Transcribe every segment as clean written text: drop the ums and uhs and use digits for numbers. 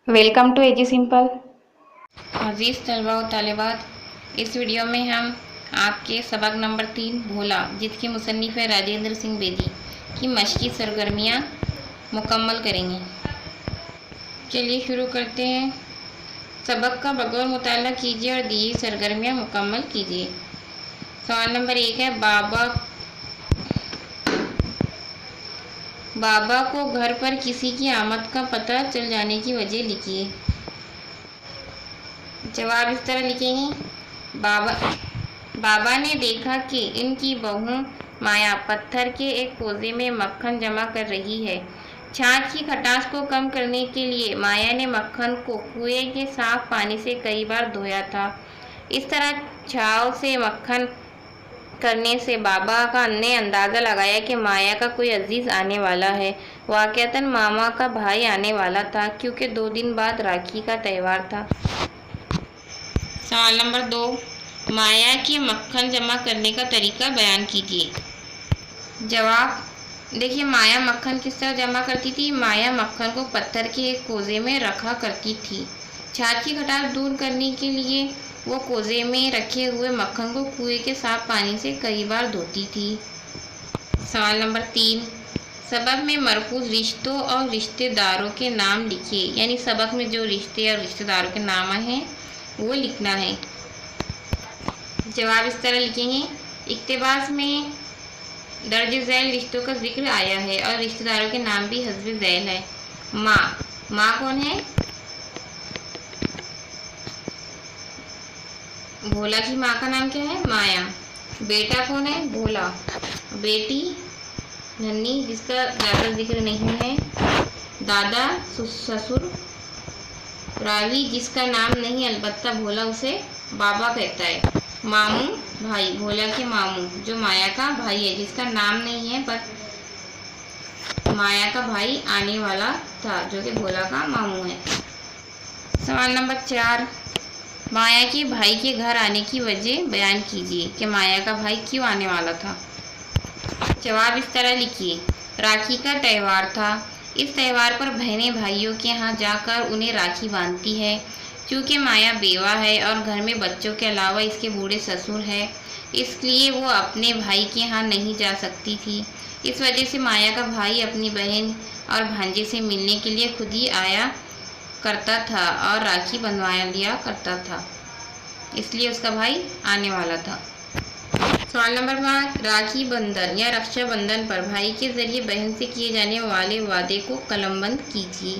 Welcome to AG simple. अजीज़ तलबा व तालिबात, इस वीडियो में हम आपके सबक नंबर 3 भोला, जिसके मुसन्निफ़ है राजेंद्र सिंह बेदी, की मश्की सरगर्मियाँ मुकम्मल करेंगे। चलिए शुरू करते हैं। सबक का बगौर मुताला कीजिए और दी सरगर्मियाँ मुकम्मल कीजिए। सवाल नंबर 1 है, बाबा को घर पर किसी की आमद का पता चल जाने की वजह लिखिए। जवाब इस तरह लिखेंगे। बाबा ने देखा कि इनकी बहू माया पत्थर के एक कोजे में मक्खन जमा कर रही है। छाछ की खटास को कम करने के लिए माया ने मक्खन को कुएं के साफ पानी से कई बार धोया था। इस तरह छाव से मक्खन करने से बाबा ने अंदाज़ा लगाया कि माया का कोई अजीज़ आने वाला है। वाक़तन मामा का भाई आने वाला था, क्योंकि 2 दिन बाद राखी का त्यौहार था। सवाल नंबर 2, माया के मक्खन जमा करने का तरीका बयान कीजिए। जवाब देखिए, माया मक्खन किस तरह जमा करती थी। माया मक्खन को पत्थर के एक कोजे में रखा करती थी। छाछ की खटास दूर करने के लिए वो कोजे में रखे हुए मक्खन को कुएं के साफ पानी से कई बार धोती थी। सवाल नंबर 3, सबक में मरकूज रिश्तों और रिश्तेदारों के नाम लिखिए। यानी सबक में जो रिश्ते और रिश्तेदारों के नाम हैं वो लिखना है। जवाब इस तरह लिखेंगे। इक्तिबास में दर्ज झैल रिश्तों का जिक्र आया है और रिश्तेदारों के नाम भी हस्ब झैल है। माँ कौन है? भोला की माँ का नाम क्या है? माया। बेटा कौन है? भोला। बेटी नन्ही, जिसका ज़्यादा जिक्र नहीं है। दादा ससुर। रावी, जिसका नाम नहीं अलबत्ता भोला उसे बाबा कहता है। मामू भाई, भोला के मामू जो माया का भाई है, जिसका नाम नहीं है पर माया का भाई आने वाला था, जो कि भोला का मामू है। सवाल नंबर 4, माया के भाई के घर आने की वजह बयान कीजिए कि माया का भाई क्यों आने वाला था। जवाब इस तरह लिखिए। राखी का त्यौहार था। इस त्यौहार पर बहनें भाइयों के यहाँ जाकर उन्हें राखी बांधती है। क्योंकि माया बेवा है और घर में बच्चों के अलावा इसके बूढ़े ससुर है, इसलिए वो अपने भाई के यहाँ नहीं जा सकती थी। इस वजह से माया का भाई अपनी बहन और भांजे से मिलने के लिए खुद ही आया करता था और राखी बंधवा लिया करता था, इसलिए उसका भाई आने वाला था। सवाल नंबर 5, राखी बंधन या रक्षाबंधन पर भाई के जरिए बहन से किए जाने वाले वादे को कलमबंद कीजिए।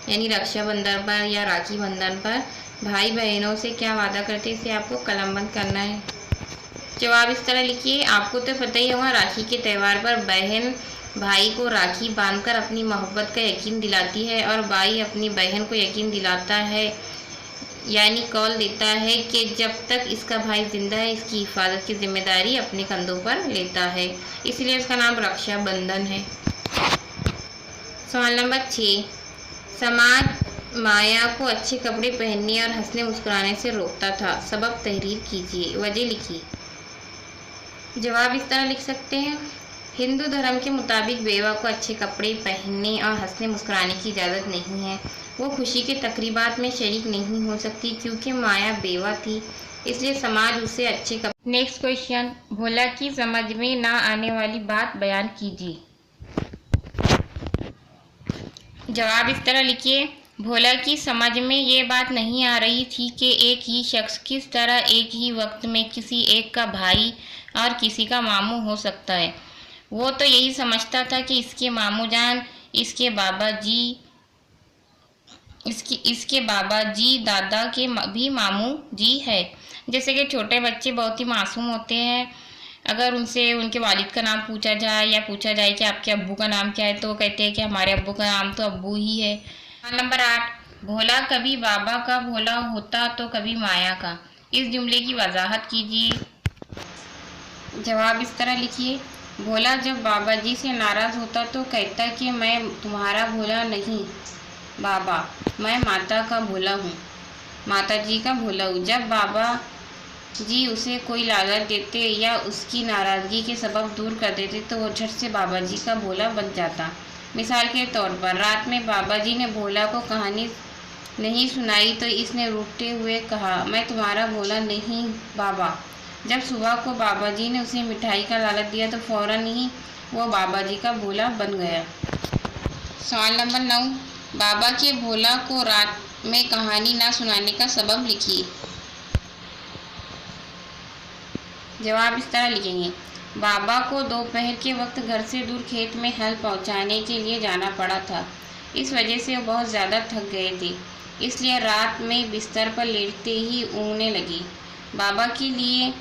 यानी रक्षाबंधन पर या राखी बंधन पर भाई बहनों से क्या वादा करते हैं, इसे आपको कलमबंद करना है। जवाब इस तरह लिखिए। आपको तो पता ही होगा, राखी के त्यौहार पर बहन भाई को राखी बांधकर अपनी मोहब्बत का यकीन दिलाती है और भाई अपनी बहन को यकीन दिलाता है, यानी कौल देता है कि जब तक इसका भाई जिंदा है इसकी हिफाजत की जिम्मेदारी अपने कंधों पर लेता है, इसलिए उसका नाम रक्षाबंधन है। सवाल नंबर 6, समाज माया को अच्छे कपड़े पहनने और हंसने मुस्कुराने से रोकता था। सबब तहरीर कीजिए, वजह लिखिए। जवाब इस तरह लिख सकते हैं। हिंदू धर्म के मुताबिक बेवा को अच्छे कपड़े पहनने और हंसने मुस्कुराने की इजाज़त नहीं है। वो खुशी के तकरीबात में शरीक नहीं हो सकती क्योंकि माया बेवा थी, इसलिए समाज उसे अच्छे कपड़े। नेक्स्ट क्वेश्चन, भोला की समझ में ना आने वाली बात बयान कीजिए। जवाब इस तरह लिखिए। भोला की समझ में ये बात नहीं आ रही थी कि एक ही शख्स किस तरह एक ही वक्त में किसी एक का भाई और किसी का मामू हो सकता है। वो तो यही समझता था कि इसके मामू जान इसके बाबा जी दादा के भी मामू जी है। जैसे कि छोटे बच्चे बहुत ही मासूम होते हैं, अगर उनसे उनके वालिद का नाम पूछा जाए या पूछा जाए कि आपके अब्बू का नाम क्या है, तो वो कहते हैं कि हमारे अब्बू का नाम तो अब्बू ही है। नंबर 8, भोला कभी बाबा का भोला होता तो कभी माया का। इस जुमले की वजाहत कीजिए। जवाब इस तरह लिखिए। भोला जब बाबा जी से नाराज़ होता तो कहता कि मैं तुम्हारा भोला नहीं बाबा, मैं माता का भोला हूँ, माता जी का भोला हूँ। जब बाबा जी उसे कोई लालच देते या उसकी नाराज़गी के सबब दूर कर देते तो वो झट से बाबा जी का भोला बन जाता। मिसाल के तौर पर रात में बाबा जी ने भोला को कहानी नहीं सुनाई तो इसने रूठते हुए कहा, मैं तुम्हारा भोला नहीं बाबा। जब सुबह को बाबा जी ने उसे मिठाई का लालच दिया तो फौरन ही वो बाबा जी का भोला बन गया। सवाल नंबर 9, बाबा के भोला को रात में कहानी ना सुनाने का सबब लिखिए। जवाब इस तरह लिखेंगे, बाबा को दोपहर के वक्त घर से दूर खेत में हल पहुंचाने के लिए जाना पड़ा था। इस वजह से वो बहुत ज़्यादा थक गए थे, इसलिए रात में बिस्तर पर लेटते ही ऊँघने लगी। बाबा के लिए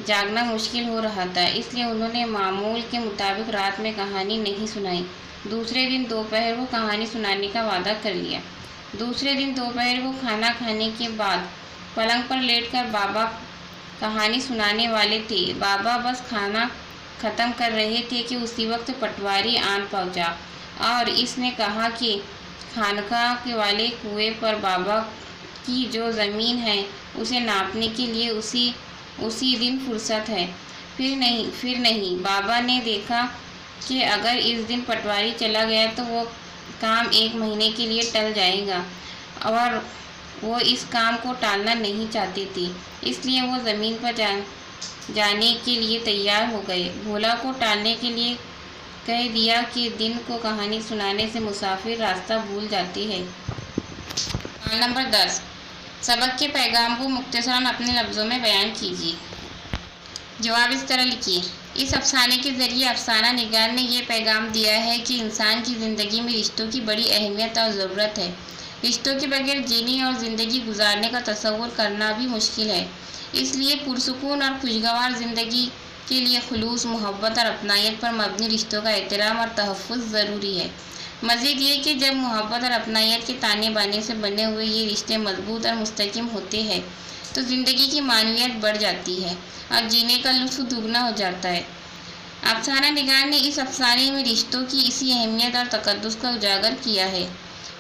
जागना मुश्किल हो रहा था, इसलिए उन्होंने मामूल के मुताबिक रात में कहानी नहीं सुनाई। दूसरे दिन दोपहर को कहानी सुनाने का वादा कर लिया। दूसरे दिन दोपहर को खाना खाने के बाद पलंग पर लेटकर बाबा कहानी सुनाने वाले थे। बाबा बस खाना ख़त्म कर रहे थे कि उसी वक्त पटवारी आन पहुंचा और इसने कहा कि खानका के वाले कुएं पर बाबा की जो ज़मीन है उसे नापने के लिए उसी दिन फुर्सत है। फिर नहीं बाबा ने देखा कि अगर इस दिन पटवारी चला गया तो वो काम 1 महीने के लिए टल जाएगा और वो इस काम को टालना नहीं चाहते थे, इसलिए वो ज़मीन पर जाने के लिए तैयार हो गए। भोला को टालने के लिए कह दिया कि दिन को कहानी सुनाने से मुसाफिर रास्ता भूल जाते हैं। सवाल नंबर 10, सबक के पैगाम को मुख्तसरन अपने लफ्ज़ों में बयान कीजिए। जवाब इस तरह लिखिए, इस अफसाने के ज़रिए अफसाना निगार ने यह पैगाम दिया है कि इंसान की ज़िंदगी में रिश्तों की बड़ी अहमियत और ज़रूरत है। रिश्तों के बगैर जीने और ज़िंदगी गुजारने का तसव्वुर करना भी मुश्किल है। इसलिए पुरसुकून और खुशगवार ज़िंदगी के लिए खुलूस, मोहब्बत और अपनायत पर मबनी रिश्तों का एहतराम और तहफ़्फ़ुज़ ज़रूरी है। मज़ीद ये कि जब मोहब्बत और अपनायत के ताने बाने से बने हुए ये रिश्ते मजबूत और मुस्तकिम होते हैं तो ज़िंदगी की मानवियत बढ़ जाती है और जीने का लुत्फ़ दुगना हो जाता है। अफसाना निगार ने इस अफसाने में रिश्तों की इसी अहमियत और तक़द्दुस को उजागर किया है।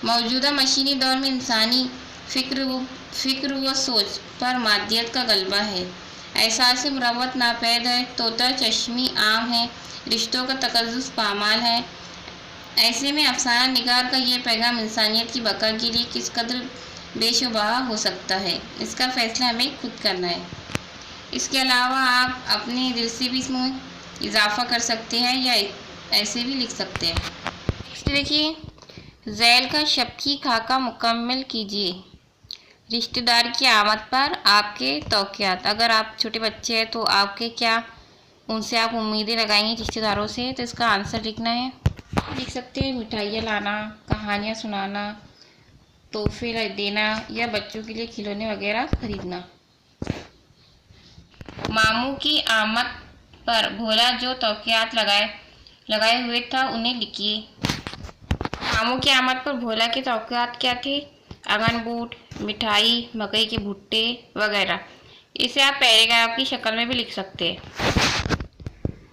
मौजूदा मशीनी दौर में इंसानी फ़िक्र व सोच पर मादियत का गलबा है। एहसास मुरवत नापैद है, तोता चश्मी आम है, रिश्तों का तक़द्दुस पामाल है। ऐसे में अफसाना निगार का ये पैगाम इंसानियत की बका के लिए किस कदर बेशुबहा हो सकता है, इसका फ़ैसला हमें खुद करना है। इसके अलावा आप अपने दिल से भी इसमें इजाफ़ा कर सकते हैं या ऐसे भी लिख सकते हैं। देखिए, ज़ैल का शबकी खाका मुकम्मल कीजिए। रिश्तेदार की आमद पर आपके तौक़ियात। अगर आप छोटे बच्चे हैं तो आपके क्या उनसे आप उम्मीदें लगाएंगे रिश्तेदारों से, तो इसका आंसर लिखना है। लिख सकते हैं मिठाइयाँ लाना, कहानियाँ सुनाना, तोहफे देना या बच्चों के लिए खिलौने वगैरह खरीदना। मामू की आमद पर भोला जो तौक़ियात लगाए हुए था उन्हें लिखिए। मामू की आमद पर भोला के तौक़ियात क्या थे? आंगन बूट, मिठाई, मकई के भुट्टे वगैरह। इसे आप पैराग्राफ की शक्ल में भी लिख सकते हैं।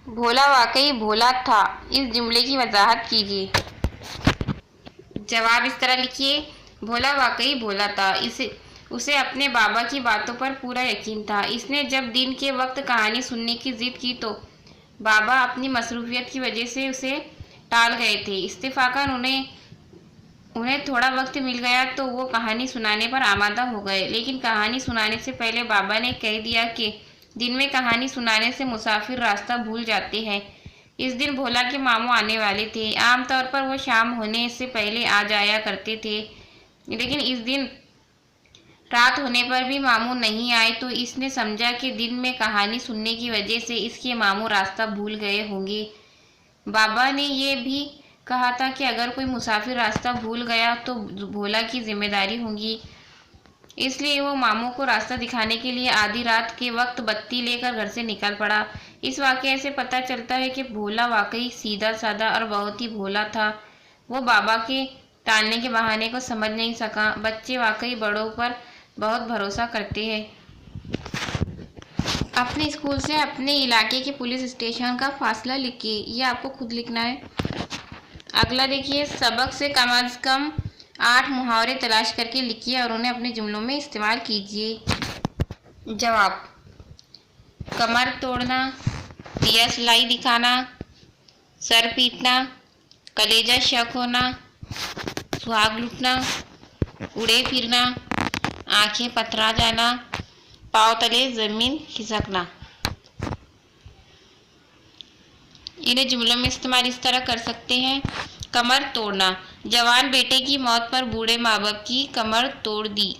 भोला वाकई भोला था, इस जुमले की वजाहत कीजिए। जवाब इस तरह लिखिए, भोला वाकई भोला था, उसे अपने बाबा की बातों पर पूरा यकीन था। इसने जब दिन के वक्त कहानी सुनने की ज़िद की तो बाबा अपनी मसरूफियत की वजह से उसे टाल गए थे। इत्तेफाकन उन्हें थोड़ा वक्त मिल गया तो वो कहानी सुनाने पर आमादा हो गए, लेकिन कहानी सुनाने से पहले बाबा ने कह दिया कि दिन में कहानी सुनाने से मुसाफिर रास्ता भूल जाते हैं। इस दिन भोला के मामू आने वाले थे। आमतौर पर वो शाम होने से पहले आ जाया करते थे, लेकिन इस दिन रात होने पर भी मामू नहीं आए तो इसने समझा कि दिन में कहानी सुनने की वजह से इसके मामू रास्ता भूल गए होंगे। बाबा ने ये भी कहा था कि अगर कोई मुसाफिर रास्ता भूल गया तो भोला की जिम्मेदारी होगी, इसलिए वो मामू को रास्ता दिखाने के लिए आधी रात के वक्त बत्ती लेकर घर से निकल पड़ा। इस वाक़ये से पता चलता है कि भोला वाकई सीधा साधा और बहुत ही भोला था। वो बाबा के टालने के बहाने को समझ नहीं सका। बच्चे वाकई बड़ों पर बहुत भरोसा करते हैं। अपने स्कूल से अपने इलाके के पुलिस स्टेशन का फासला लिखिए। ये आपको खुद लिखना है। अगला देखिए, सबक से कम अज़ कम 8 मुहावरे तलाश करके लिखिए और उन्हें अपने जुमलों में इस्तेमाल कीजिए। जवाब: कमर तोड़ना, दिया सिलाई दिखाना, सर पीटना, कलेजा शक होना, सुहाग लुटना, उड़े फिरना, आंखें पथरा जाना, पाँव तले जमीन खिसकना। इन्हें जुमलों में इस्तेमाल इस तरह कर सकते हैं। कमर तोड़ना, जवान बेटे की मौत पर बूढ़े माँ बाप की कमर तोड़ दी।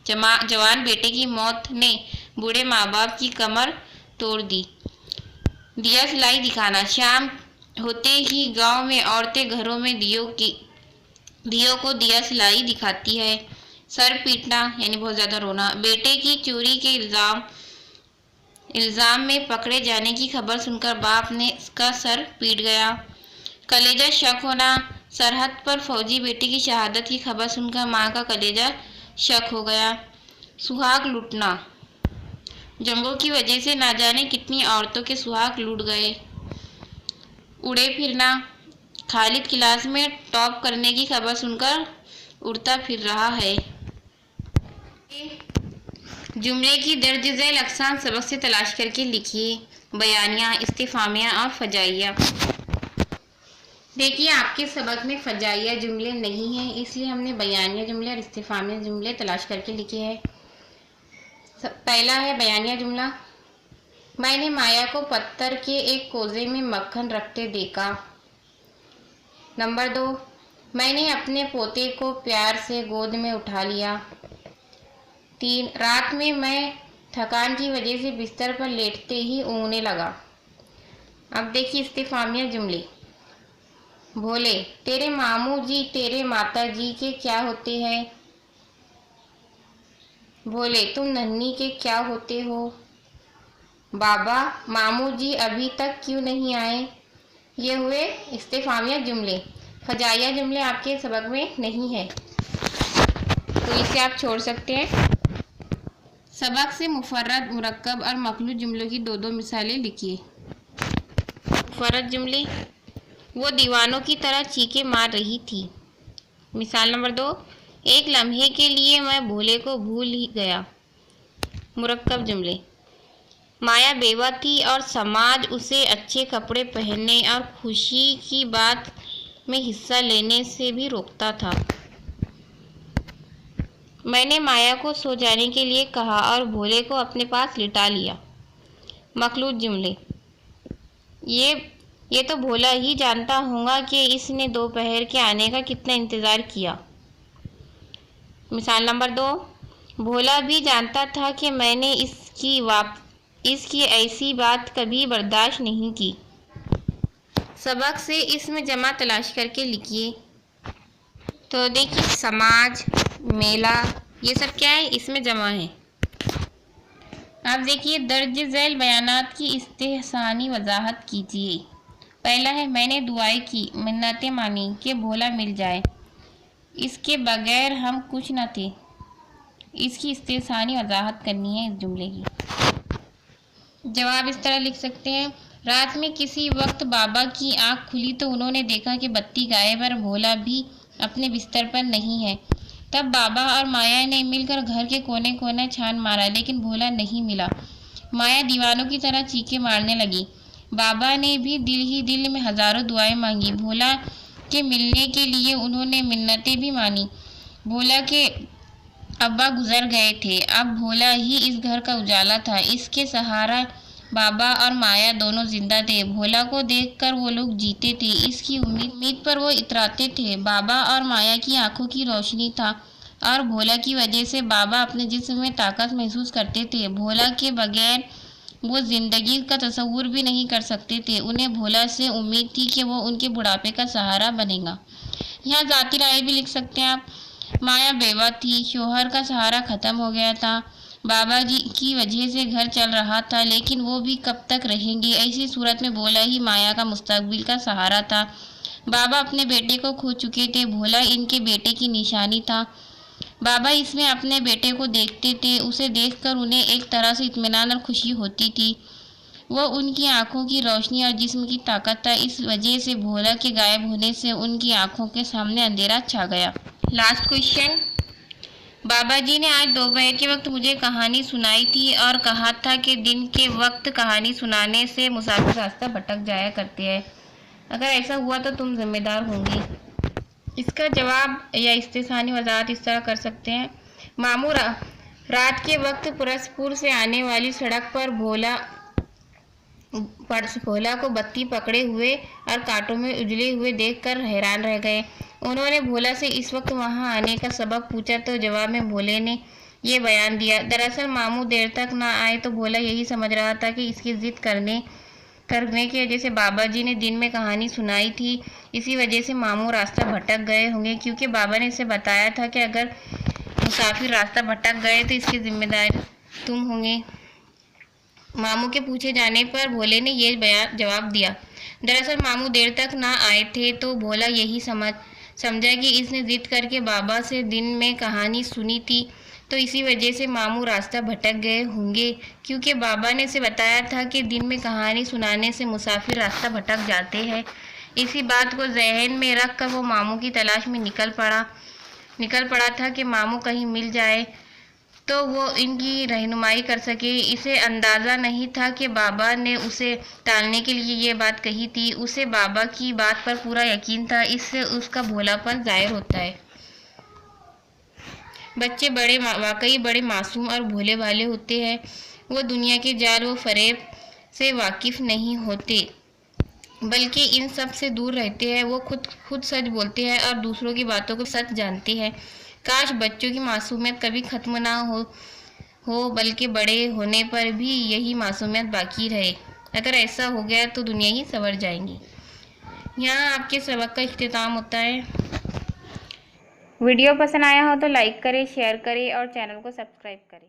जवान बेटे की मौत ने बूढ़े माँ बाप की कमर तोड़ दी। दिया सिलाई दिखाना, शाम होते ही गांव में औरतें घरों में दियों को दिया सिलाई दिखाती है। सर पीटना यानी बहुत ज़्यादा रोना, बेटे की चोरी के इल्ज़ाम में पकड़े जाने की खबर सुनकर बाप ने इसका सर पीट गया। कलेजा शक होना, सरहद पर फौजी बेटे की शहादत की खबर सुनकर माँ का कलेजा शक हो गया। सुहाग लूटना, जंगों की वजह से ना जाने कितनी औरतों के सुहाग लूट गए। उड़े फिरना, खालिद क्लास में टॉप करने की खबर सुनकर उड़ता फिर रहा है। जुमले की दर्ज झेल अक़साम सबक से तलाश करके लिखिए। बयानिया, इस्तिफ़ामिया और फ़जाइया। देखिए आपके सबक में फ़जाइया जुमले नहीं हैं, इसलिए हमने बयानिया जुमले और इस्तिफ़ामिया जुमले तलाश करके लिखे हैं। पहला है बयानिया जुमला, मैंने माया को पत्थर के एक कोज़े में मक्खन रखते देखा। नंबर 2, मैंने अपने पोते को प्यार से गोद में उठा लिया। 3, रात में मैं थकान की वजह से बिस्तर पर लेटते ही ऊँघने लगा। अब देखिए इस्तिफ़ामिया जुमले। भोले, तेरे मामू जी तेरे माता जी के क्या होते हैं? भोले, तुम नन्ही के क्या होते हो? बाबा, मामू जी अभी तक क्यों नहीं आए? ये हुए इस्तिफ़ामिया जुमले। फ़जाइया जुमले आपके सबक में नहीं है, तो इसे आप छोड़ सकते हैं। सबक से मुफ़र्रद, मुरक्कब और मखलूत जुमलों की 2-2 मिसालें लिखिए। मुफ़र्रद जुमले, वो दीवानों की तरह चीखें मार रही थी। मिसाल नंबर 2, एक लम्हे के लिए मैं भोले को भूल ही गया। मुरक्कब जुमले, माया बेवा थी और समाज उसे अच्छे कपड़े पहनने और खुशी की बात में हिस्सा लेने से भी रोकता था। मैंने माया को सो जाने के लिए कहा और भोले को अपने पास लिटा लिया। मखलूत जुमले, ये तो भोला ही जानता होगा कि इसने दोपहर के आने का कितना इंतज़ार किया। मिसाल नंबर 2, भोला भी जानता था कि मैंने इसकी ऐसी बात कभी बर्दाश्त नहीं की। सबक से इसमें जमा तलाश करके लिखिए। तो देखिए समाज, मेला, ये सब क्या है, इसमें जमा है। अब देखिए दर्ज झेल बयानात की इस्तेहसानी वजाहत कीजिए। पहला है, मैंने दुआएं की, मिन्नतें मानी कि भोला मिल जाए, इसके बगैर हम कुछ न थे। इसकी इस्तेहसानी वजाहत करनी है इस जुमले की। जवाब इस तरह लिख सकते हैं, रात में किसी वक्त बाबा की आँख खुली तो उन्होंने देखा कि बत्ती गायब और भोला भी अपने बिस्तर पर नहीं है। तब बाबा और माया ने मिलकर घर के कोने कोने छान मारा, लेकिन भोला नहीं मिला। माया दीवानों की तरह चीखें मारने लगी। बाबा ने भी दिल ही दिल में हजारों दुआएं मांगी। भोला के मिलने के लिए उन्होंने मिन्नतें भी मानी। भोला के अब्बा गुजर गए थे, अब भोला ही इस घर का उजाला था। इसके सहारा बाबा और माया दोनों जिंदा थे। भोला को देखकर वो लोग जीते थे, इसकी उम्मीद पर वो इतराते थे। बाबा और माया की आंखों की रोशनी था और भोला की वजह से बाबा अपने जिस्म में ताकत महसूस करते थे। भोला के बगैर वो जिंदगी का तस्वुर भी नहीं कर सकते थे। उन्हें भोला से उम्मीद थी कि वो उनके बुढ़ापे का सहारा बनेगा। यहाँ जाती राय भी लिख सकते हैं आप। माया बेवा थी, शोहर का सहारा ख़त्म हो गया था। बाबा जी की वजह से घर चल रहा था, लेकिन वो भी कब तक रहेंगे। ऐसी सूरत में भोला ही माया का मुस्तकबिल का सहारा था। बाबा अपने बेटे को खो चुके थे, भोला इनके बेटे की निशानी था। बाबा इसमें अपने बेटे को देखते थे, उसे देखकर उन्हें एक तरह से इत्मीनान और खुशी होती थी। वो उनकी आंखों की रोशनी और जिस्म की ताकत था। इस वजह से भोला के गायब होने से उनकी आंखों के सामने अंधेरा छा गया। लास्ट क्वेश्चन, बाबा जी ने आज दोपहर के वक्त मुझे कहानी सुनाई थी और कहा था कि दिन के वक्त कहानी सुनाने से मुसाफिर रास्ता भटक जाया करते हैं। अगर ऐसा हुआ तो तुम जिम्मेदार होंगी। इसका जवाब या इस्तेसानी वजाहत इस तरह कर सकते हैं। मामू रात के वक्त परसपुर से आने वाली सड़क पर भोला को बत्ती पकड़े हुए और कांटों में उजले हुए देखकर हैरान रह गए। उन्होंने भोला से इस वक्त वहां आने का सबब पूछा तो जवाब में भोले ने ये बयान दिया। दरअसल मामू देर तक ना आए तो भोला यही समझ रहा था कि इसकी जिद करने की वजह से बाबा जी ने दिन में कहानी सुनाई थी। इसी वजह से मामू रास्ता भटक गए होंगे, क्योंकि बाबा ने इसे बताया था कि अगर मुसाफिर रास्ता भटक गए तो इसके जिम्मेदार तुम होंगे। मामू के पूछे जाने पर भोले ने ये जवाब दिया। दरअसल मामू देर तक ना आए थे तो भोला यही समझा कि इसने जिद करके बाबा से दिन में कहानी सुनी थी, तो इसी वजह से मामू रास्ता भटक गए होंगे, क्योंकि बाबा ने इसे बताया था कि दिन में कहानी सुनाने से मुसाफिर रास्ता भटक जाते हैं। इसी बात को जहन में रख कर वो मामू की तलाश में निकल पड़ा था कि मामू कहीं मिल जाए तो वो इनकी रहनुमाई कर सके। इसे अंदाज़ा नहीं था कि बाबा ने उसे टालने के लिए ये बात कही थी। उसे बाबा की बात पर पूरा यकीन था, इससे उसका भोलापन जाहिर होता है। बच्चे वाकई बड़े मासूम और भोले भाले होते हैं। वो दुनिया के जाल व फरेब से वाकिफ़ नहीं होते, बल्कि इन सब से दूर रहते हैं। वो खुद सच बोलते हैं और दूसरों की बातों को सच जानते हैं। काश बच्चों की मासूमियत कभी ख़त्म ना हो बल्कि बड़े होने पर भी यही मासूमियत बाकी रहे। अगर ऐसा हो गया तो दुनिया ही संवर जाएगी। यहाँ आपके सबक का इख्तिताम होता है। वीडियो पसंद आया हो तो लाइक करें, शेयर करें और चैनल को सब्सक्राइब करें।